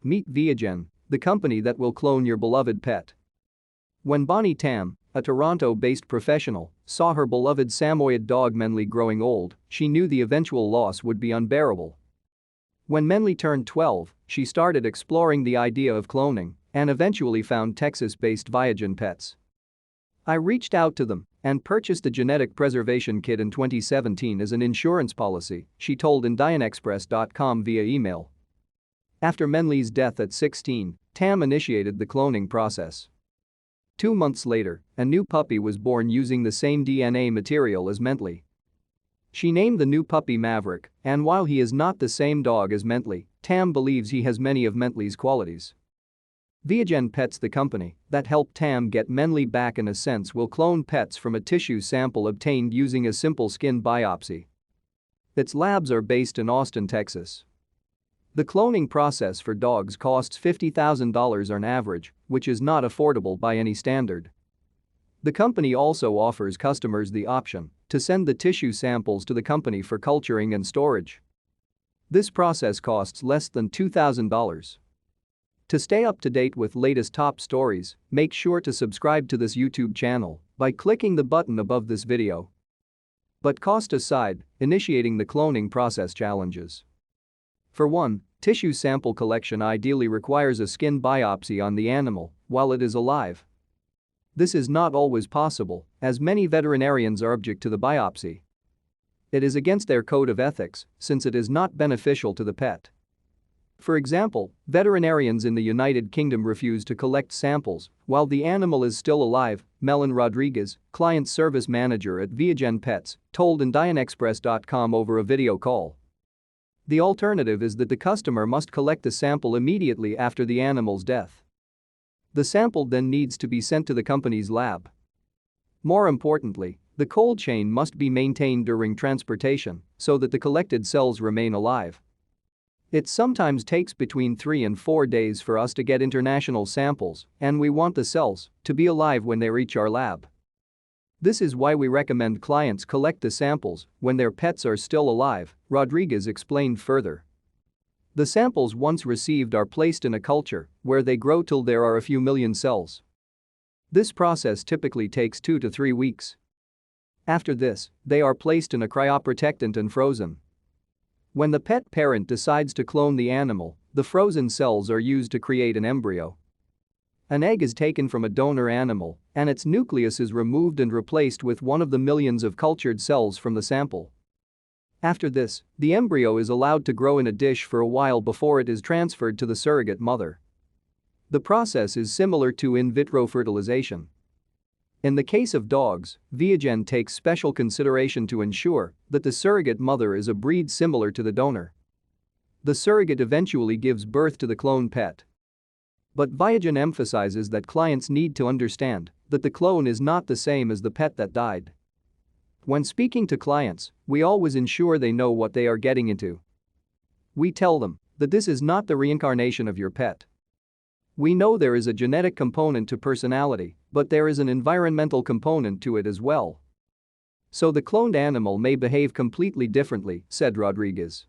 Meet Viagen, the company that will clone your beloved pet. When Bonnie Tam, a Toronto-based professional, saw her beloved Samoyed dog Menley growing old, she knew the eventual loss would be unbearable. When Menley turned 12, she started exploring the idea of cloning and eventually found Texas-based Viagen Pets. "I reached out to them and purchased a genetic preservation kit in 2017 as an insurance policy," she told IndianExpress.com via email. After Menley's death at 16, Tam initiated the cloning process. 2 months later, a new puppy was born using the same DNA material as Mentley. She named the new puppy Maverick, and while he is not the same dog as Mentley, Tam believes he has many of Mentley's qualities. Viagen Pets, the company that helped Tam get Menley back in a sense, will clone pets from a tissue sample obtained using a simple skin biopsy. Its labs are based in Austin, Texas. The cloning process for dogs costs $50,000 on average, which is not affordable by any standard. The company also offers customers the option to send the tissue samples to the company for culturing and storage. This process costs less than $2,000. To stay up to date with latest top stories, make sure to subscribe to this YouTube channel by clicking the button above this video. But cost aside, initiating the cloning process challenges. For one, tissue sample collection ideally requires a skin biopsy on the animal while it is alive. This is not always possible, as many veterinarians are object to the biopsy. It is against their code of ethics, since it is not beneficial to the pet. For example, veterinarians in the United Kingdom refuse to collect samples while the animal is still alive, Melanie Rodriguez, client service manager at Viagen Pets, told IndianExpress.com over a video call. The alternative is that the customer must collect the sample immediately after the animal's death. The sample then needs to be sent to the company's lab. More importantly, the cold chain must be maintained during transportation so that the collected cells remain alive. It sometimes takes between 3 and 4 days for us to get international samples, and we want the cells to be alive when they reach our lab. This is why we recommend clients collect the samples when their pets are still alive, Rodriguez explained further. The samples once received are placed in a culture where they grow till there are a few million cells. This process typically takes 2 to 3 weeks. After this, they are placed in a cryoprotectant and frozen. When the pet parent decides to clone the animal, the frozen cells are used to create an embryo. An egg is taken from a donor animal, and its nucleus is removed and replaced with one of the millions of cultured cells from the sample. After this, the embryo is allowed to grow in a dish for a while before it is transferred to the surrogate mother. The process is similar to in vitro fertilization. In the case of dogs, Viagen takes special consideration to ensure that the surrogate mother is a breed similar to the donor. The surrogate eventually gives birth to the clone pet. But Viagen emphasizes that clients need to understand that the clone is not the same as the pet that died. When speaking to clients, we always ensure they know what they are getting into. We tell them that this is not the reincarnation of your pet. We know there is a genetic component to personality, but there is an environmental component to it as well. So the cloned animal may behave completely differently, said Rodriguez.